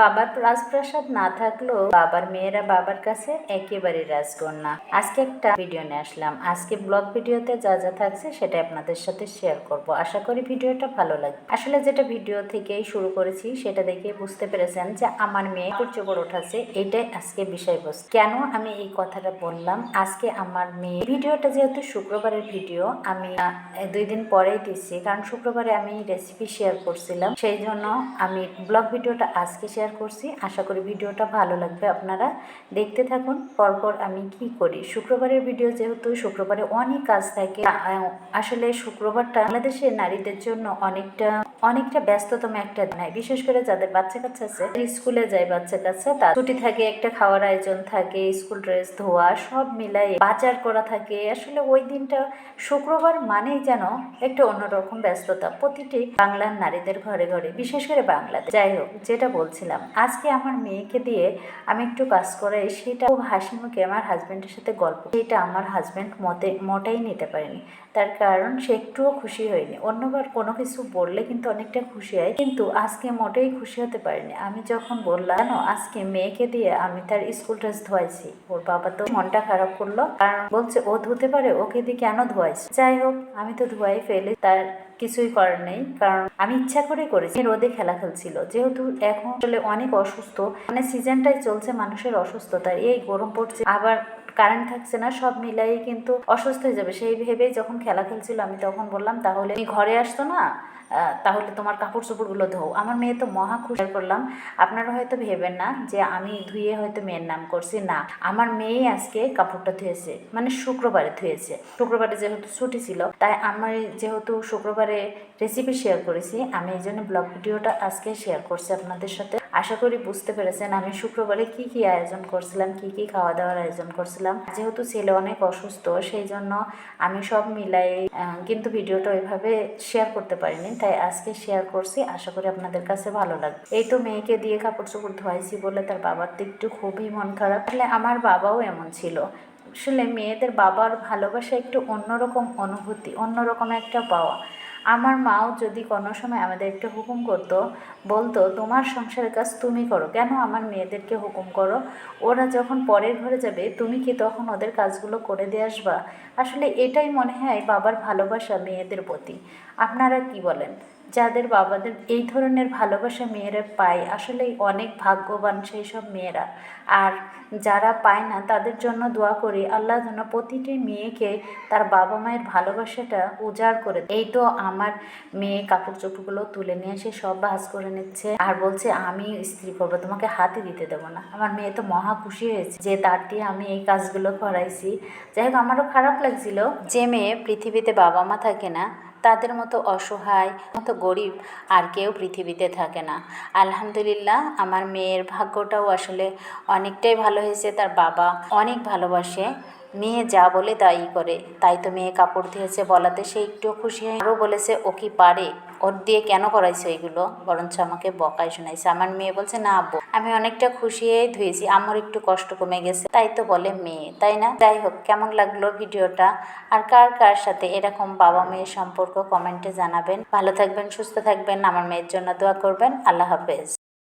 বাবার রাজপ্রাসাদ না থাকলেও বাবার মেয়েরা বাবার কাছে একেবারে রাজকন্যা। আজকে একটা ভিডিও নিয়ে আসলাম। আজকে ব্লগ ভিডিওতে যা যা থাকছে সেটা আপনাদের সাথে শেয়ার করব। আশা করি ভিডিওটা ভালো লাগবে। আসলে যেটা ভিডিও থেকেই শুরু করেছি সেটা দেখে বুঝতে পেরেছেন যে আমার মেয়ে চোপড় উঠাচ্ছে, এটাই আজকে বিষয়বস্তু। কেন আমি এই কথাটা বললাম, আজকে আমার মেয়ে ভিডিওটা যেহেতু শুক্রবারের ভিডিও, আমি 2 দিন পরেই দিচ্ছি, কারণ শুক্রবারে আমি রেসিপি শেয়ার করছিলাম, সেই জন্য আমি ব্লগ ভিডিওটা আজকে শেয়ার করছি। আশা করি ভিডিওটা ভালো লাগবে, আপনারা দেখতে থাকুন। পরপর আমি কি করি, শুক্রবারের ভিডিও যেহেতু শুক্রবারে অনেক কাজ থাকে। আসলে শুক্রবারটা বাংলাদেশের নারীদের জন্য অনেকটা ব্যস্ততম একটা দিন, বিশেষ করে যাদের বাচ্চা কাচ্চা আছে, স্কুলে যায় বাচ্চা কাচ্চা, তার ছুটি থাকে, একটা খাওয়ার আয়োজন থাকে, স্কুল ড্রেস ধোয়া সব মিলাই বাজার করা থাকে। আসলে ওই দিনটা শুক্রবার মানেই যেন একটা অন্যরকম ব্যস্ততা প্রতিটি বাংলার নারীদের ঘরে ঘরে, বিশেষ করে বাংলাদেশ। যাই হোক, যেটা বলছিলাম, আজকে আমার মেয়েকে দিয়ে আমি একটু কাজ করাই, সেটা খুব হাসি মুখে আমার হাজব্যান্ডের সাথে গল্প, সেটা আমার হাজব্যান্ড মোটেই নিতে পারেনি। তার কারণ সে একটুও খুশি হয়নি। অন্যবার কোনো কিছু বললে কিন্তু অনেকটা খুশি হয়, কিন্তু আজকে মোটেই খুশি হতে পারেনি। আমি যখন বললাম আজকে মেয়েকে দিয়ে আমি তার স্কুল ড্রেস ধোয়াইছি, ওর বাবা তো মনটা খারাপ করলো, কারণ বলছে ও ধুতে পারে, ওকে দিয়ে কেন ধোয়াইছি। যাই হোক, আমি তো ধোয়াই ফেলি, তার কিছুই করার নেই, কারণ আমি ইচ্ছা করে করেছি। রোদে খেলা খেলছিল, যেহেতু এখন আসলে অনেক অসুস্থ, মানে সিজনটাই চলছে মানুষের অসুস্থতার, এই গরম পড়ছে, আবার কারেন্ট থাকছে না, সব মিলাই কিন্তু অসুস্থ হয়ে যাবে। সেই ভেবেই যখন খেলা খেলছিল, আমি তখন বললাম তাহলে তুমি ঘরে আসতো না, তাহলে তোমার কাপড় চোপড়গুলো ধোও। আমার মেয়ে তো মহা খুশি করলাম। আপনারা হয়তো ভেবেন না যে আমি ধুয়ে হয়তো মেয়ের নাম করছি, না, আমার মেয়েই আজকে কাপড়টা ধুয়েছে, মানে শুক্রবারে ধুয়েছে। শুক্রবারে যেহেতু ছুটি ছিল, তাই আমার যেহেতু শুক্রবারে রেসিপি শেয়ার করেছি, আমি এই জন্য ব্লগ ভিডিওটা আজকে শেয়ার করছি আপনাদের সাথে। আশা করি বুঝতে পেরেছেন আমি শুক্রবারে কি কি আয়োজন করছিলাম, কি কি খাওয়া দাওয়ার আয়োজন করছিলাম। যেহেতু ছেলে অনেক অসুস্থ, সেই জন্য আমি সব মিলাই কিন্তু ভিডিওটা ওইভাবে শেয়ার করতে পারিনি, তাই আজকে শেয়ার করছি। আশা করি আপনাদের কাছে ভালো লাগবে। এই তো মেয়েকে দিয়ে কাপড় চোপড় ধোয়াইছি বলে তার বাবার তো একটু খুবই মন খারাপ। আসলে আমার বাবাও এমন ছিল। আসলে মেয়েদের বাবার ভালোবাসা একটু অন্যরকম অনুভূতি, অন্যরকম একটা পাওয়া। আমার মাও যদি কোনো সময় আমাদের একটু হুকুম করতো, বলতো তোমার সংসারের কাজ তুমি করো, কেন আমার মেয়েদেরকে হুকুম করো, ওরা যখন পরের ঘরে যাবে তুমি কি তখন ওদের কাজগুলো করে দিয়ে আসবা। আসলে এটাই মনে হয় বাবার ভালোবাসা মেয়েদের প্রতি। আপনারা কি বলেন? যাদের বাবাদের এই ধরনের ভালোবাসা মেয়েরা পায়, আসলেই অনেক ভাগ্যবান সেই সব মেয়েরা। আর যারা পায় না তাদের জন্য দোয়া করি, আল্লাহ যেন প্রতিটি মেয়েকে তার বাবা মায়ের ভালোবাসাটা উজাড় করে। এই তো আমার মেয়ে কাপড় চোপড়গুলো তুলে নিয়ে এসে সব ভাঁজ করে নিচ্ছে, আর বলছে আমি ইস্ত্রি করবো, তোমাকে হাতে দিতে দেবো না। আমার মেয়ে তো মহা খুশি হয়েছে যে তার দিয়ে আমি এই কাজগুলো করাইছি। যাই হোক, আমারও খারাপ লাগছিল যে মেয়ে পৃথিবীতে বাবা মা থাকে না, তাদের মতো অসহায়, মতো গরিব আর কেউ পৃথিবীতে থাকে না। আলহামদুলিল্লাহ, আমার মেয়ের ভাগ্যটাও আসলে অনেকটাই ভালো হয়েছে। তার বাবা অনেক ভালোবাসে, মেয়ে যা বলে তাই করে। তাই তো মেয়ে কাপড় ধুয়েছে বলাতে সে একটু খুশি হয়। আরও বলেছে ও কি পারে, ওর দিয়ে কেন করাইছে এগুলো, বরঞ্চ আমাকে বকাই শোনাইছে। আমার মেয়ে বলছে না আব্বু, আমি অনেকটা খুশি হয়ে ধুয়েছি, আমার একটু কষ্ট কমে গেছে। তাই তো বলে মেয়ে, তাই না? যাই হোক, কেমন লাগলো ভিডিওটা, আর কার কার সাথে এরকম বাবা মেয়ের সম্পর্ক কমেন্টে জানাবেন। ভালো থাকবেন, সুস্থ থাকবেন, আমার মেয়ের জন্য দোয়া করবেন। আল্লাহ হাফেজ।